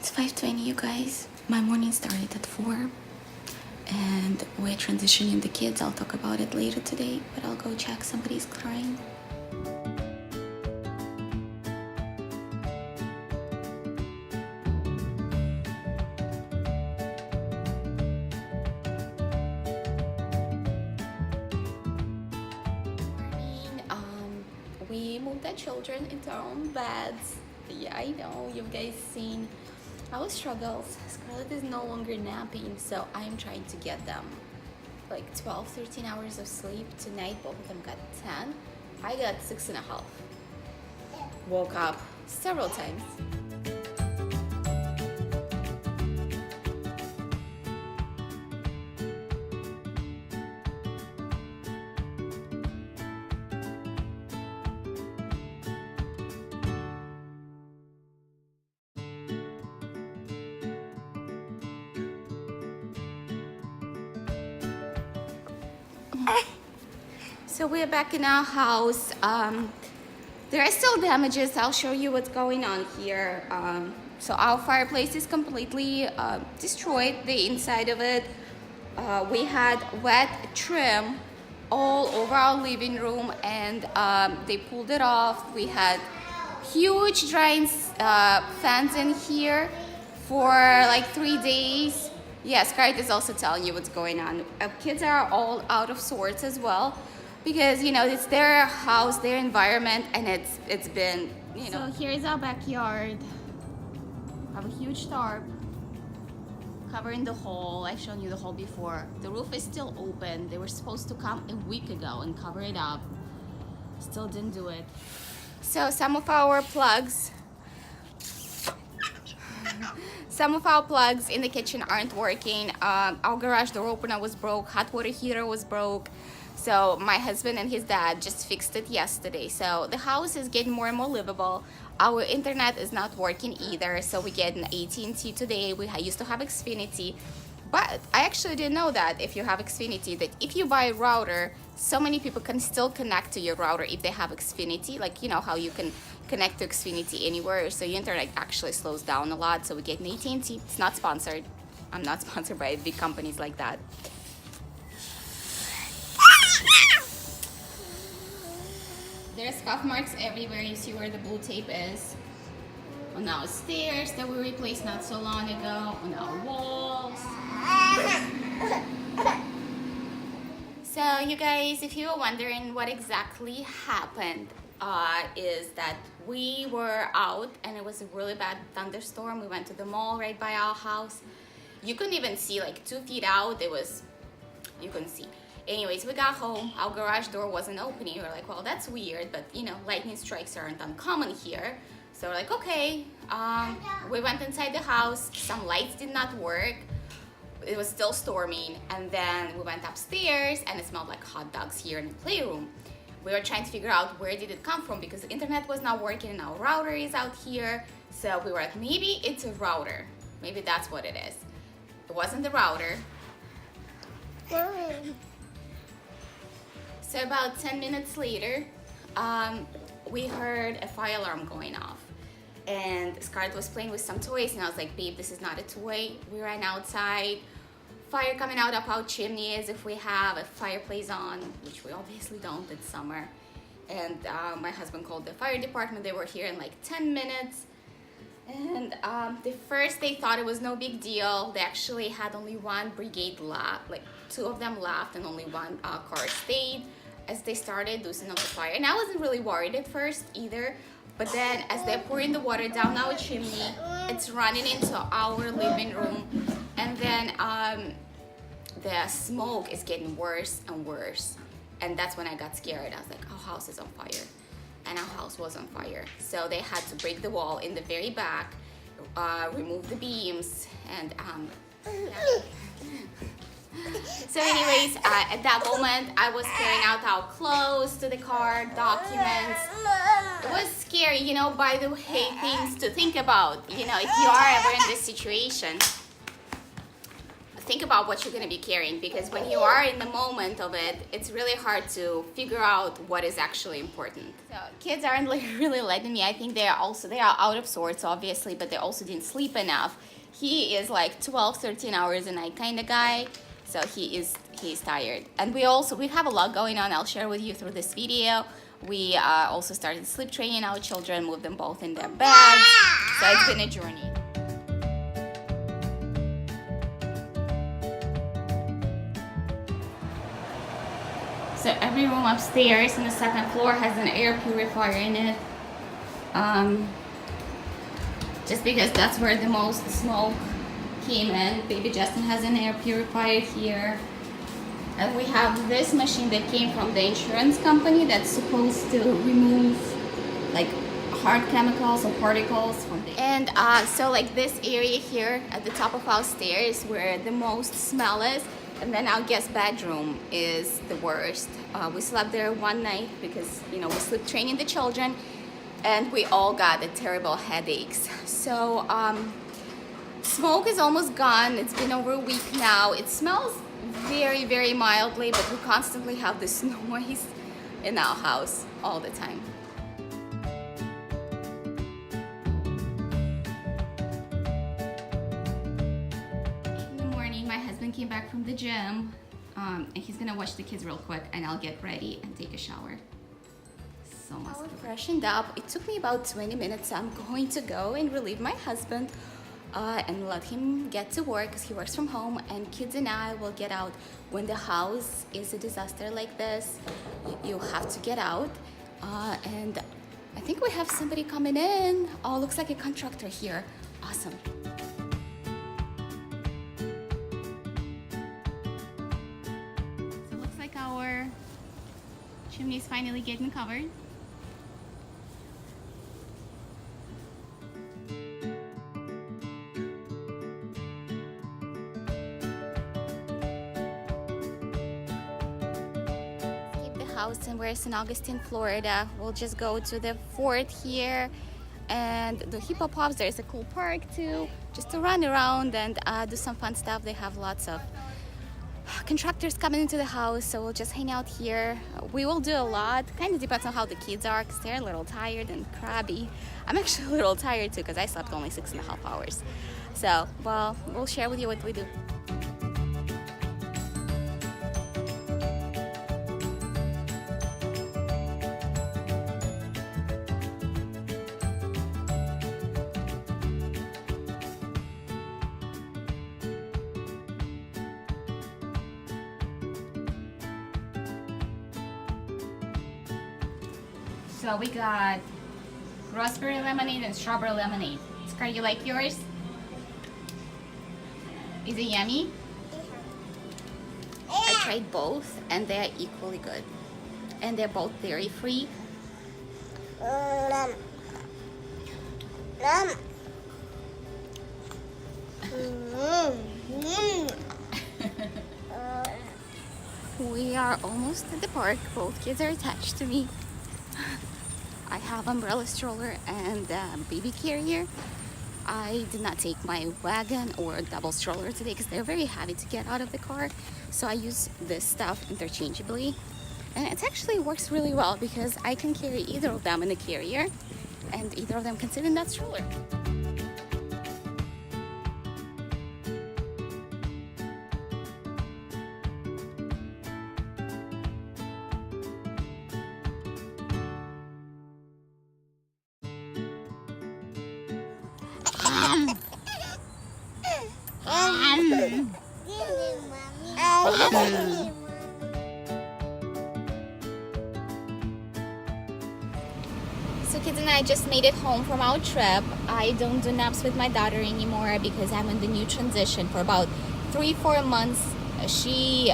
It's 5:20, you guys. My morning started at 4 and we're transitioning the kids. I'll talk about it later today, but I'll go check. Somebody's crying. We moved the children into our own beds. Yeah, I know, you guys seen our struggles. Scarlett is no longer napping, so I'm trying to get them like 12, 13 hours of sleep. Tonight, both of them got 10. I got 6.5. Woke up several times. So we're back in our house. There are still damages. I'll show you what's going on here. So our fireplace is completely destroyed, the inside of it. We had wet trim all over our living room, and they pulled it off. We had huge drying fans in here for like 3 days. Yes, Scarlett is also telling you what's going on. Kids are all out of sorts as well, because you know it's their house, their environment, and it's been, you know. So here's our backyard. I have a huge tarp covering the hole. I've shown you the hole before. The roof is still open. They were supposed to come a week ago and cover it up. Still didn't do it. So some of our plugs in the kitchen aren't working. Our garage door opener was broke. Hot water heater was broke. So my husband and his dad just fixed it yesterday. So the house is getting more and more livable. Our internet is not working either. So we get an AT&T today. We used to have Xfinity. But I actually didn't know that if you have Xfinity, that if you buy a router, so many people can still connect to your router if they have Xfinity. Like, you know how you can connect to Xfinity anywhere. So your internet actually slows down a lot. So we get an AT&T. It's not sponsored. I'm not sponsored by big companies like that. There's scuff marks everywhere. You see where the blue tape is. On our stairs that we replaced not so long ago. On our walls. So you guys, if you were wondering what exactly happened, is that we were out and it was a really bad thunderstorm. We went to the mall right by our house. You couldn't even see, like 2 feet out. You couldn't see. Anyways, we got home. Our garage door wasn't opening. We were like, well, that's weird, but you know, lightning strikes aren't uncommon here. So we're like, okay. We went inside the house. Some lights did not work. It was still storming. And then we went upstairs and it smelled like hot dogs here in the playroom. We were trying to figure out where did it come from, because the internet was not working and our router is out here. So we were like, maybe it's a router. Maybe that's what it is. It wasn't the router. So about 10 minutes later, we heard a fire alarm going off. And Scarlett was playing with some toys and I was like, babe, this is not a toy. We ran outside. Fire coming out of our chimney as if we have a fireplace on, which we obviously don't, it's summer. And my husband called the fire department. They were here in like 10 minutes. And the first they thought it was no big deal. They actually had only one brigade left, like 2 of them left and only one car stayed as they started loosening up the fire. And I wasn't really worried at first either. But then as they're pouring the water down our chimney, it's running into our living room. And then the smoke is getting worse and worse. And that's when I got scared. I was like, our house is on fire. And our house was on fire. So they had to break the wall in the very back, remove the beams, and yeah. So anyways, at that moment, I was carrying out our clothes to the car, documents. It was scary, you know, by the way, things to think about, you know, if you are ever in this situation. think about what you're going to be carrying, because when you are in the moment of it, it's really hard to figure out what is actually important. So kids aren't like really letting me. I think they are out of sorts, obviously, but they also didn't sleep enough. He is like 12, 13 hours a night kind of guy, so he's tired. And we have a lot going on. I'll share with you through this video. We also started sleep training our children, moved them both in their beds. So it's been a journey. So every room upstairs on the second floor has an air purifier in it. Just because that's where the most smoke came in. Baby Justin has an air purifier here. And we have this machine that came from the insurance company that's supposed to remove like hard chemicals or particles from the... And so like this area here at the top of our stairs where the most smell is. And then our guest bedroom is the worst. We slept there one night because, you know, we sleep training the children, and we all got the terrible headaches. So smoke is almost gone. It's been over a week now. It smells very, very mildly, but we constantly have this noise in our house all the time. Came back from the gym, and he's gonna watch the kids real quick, and I'll get ready and take a shower. So much. Freshened up. It took me about 20 minutes. I'm going to go and relieve my husband and let him get to work because he works from home, and kids and I will get out. When the house is a disaster like this, you have to get out, and I think we have somebody coming in. Oh, looks like a contractor here. Awesome. Our chimney is finally getting covered. Keep the house, and we're in St. Augustine, Florida. We'll just go to the fort here and the Hippo Pops. There's a cool park too, just to run around and do some fun stuff. They have lots of contractors coming into the house, so we'll just hang out here. We will do a lot. Kind of depends on how the kids are, because they're a little tired and crabby. I'm actually a little tired too, because I slept only 6.5 hours. So, well, we'll share with you what we do. So we got raspberry lemonade and strawberry lemonade. Scar, you like yours? Is it yummy? I tried both and they're equally good. And they're both dairy free. We are almost at the park. Both kids are attached to me. I have umbrella stroller and baby carrier. I did not take my wagon or double stroller today because they're very heavy to get out of the car. So I use this stuff interchangeably. And it actually works really well because I can carry either of them in the carrier and either of them can sit in that stroller. So kids and I just made it home from our trip. I don't do naps with my daughter anymore because I'm in the new transition for about 3-4 months. If she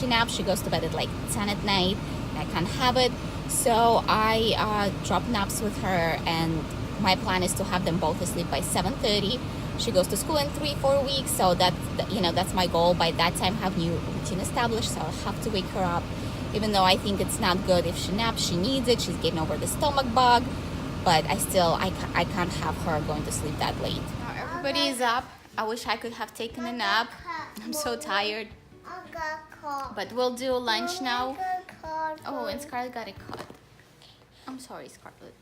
naps, she goes to bed at like 10 at night. I can't have it, so I drop naps with her, and my plan is to have them both asleep by 7:30. She goes to school in 3-4 weeks, so that's my goal. By that time, have new routine established, so I'll have to wake her up. Even though I think it's not good if she naps, she needs it. She's getting over the stomach bug, but I can't have her going to sleep that late. Now everybody is up. I wish I could have taken a nap. I'm so tired. But we'll do lunch now. Oh, and Scarlett got a cut. I'm sorry, Scarlett.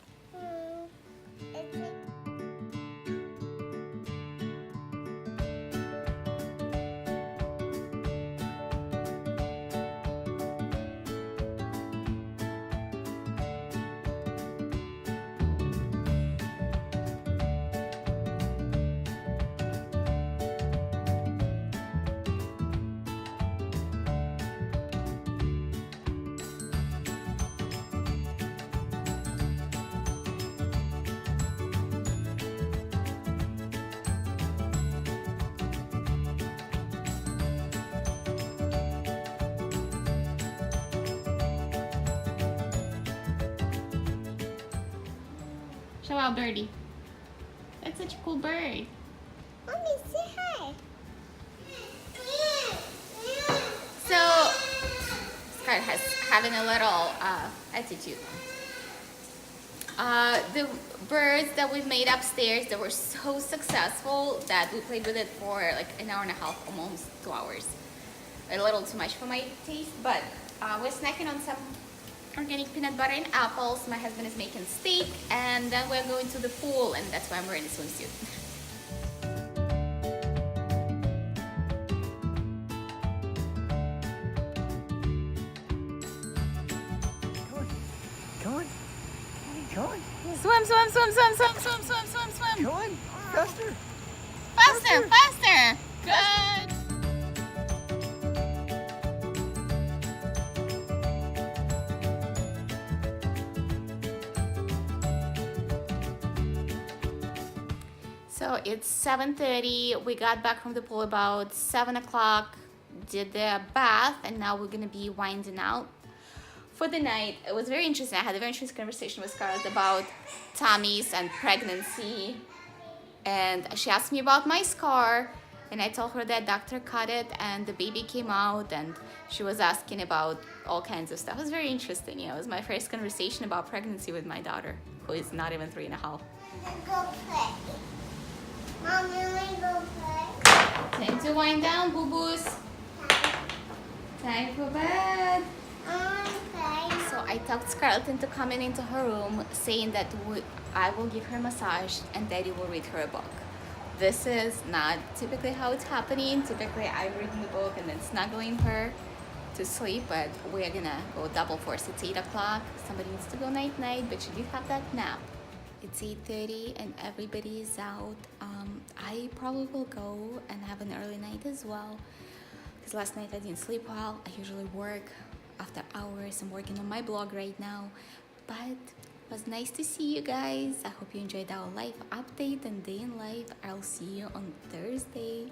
Show out, birdie. That's such a cool bird. Mommy, say hi. So, Scarlett has having a little attitude. The birds that we've made upstairs, they were so successful that we played with it for like an hour and a half, almost 2 hours. A little too much for my taste, but we're snacking on some organic peanut butter and apples. My husband is making steak, and then we're going to the pool, and that's why I'm wearing a swimsuit. Come on. Swim, swim, swim, swim, swim, swim, swim, swim, swim. Come on. Faster. Faster, faster. Good. So it's 7:30. We got back from the pool about 7 o'clock, did the bath, and now we're gonna be winding out for the night. It was very interesting. I had a very interesting conversation with Scarlett about tummies and pregnancy. And she asked me about my scar, and I told her that doctor cut it and the baby came out, and she was asking about all kinds of stuff. It was very interesting. You know, it was my first conversation about pregnancy with my daughter, who is not even 3.5. Go play. Mommy, let me go play. Time to wind down, boo-boos. Time for bed. So I talked Scarlett into coming into her room, saying that I will give her a massage and Daddy will read her a book. This is not typically how it's happening. Typically I'm reading the book and then snuggling her to sleep, but we're gonna go double force. It's 8 o'clock. Somebody needs to go night-night, but she did have that nap. It's 8:30 and everybody is out. I probably will go and have an early night as well, because last night I didn't sleep well. I usually work after hours. I'm working on my blog right now, but it was nice to see you guys. I hope you enjoyed our life update and day in life. I'll see you on Thursday.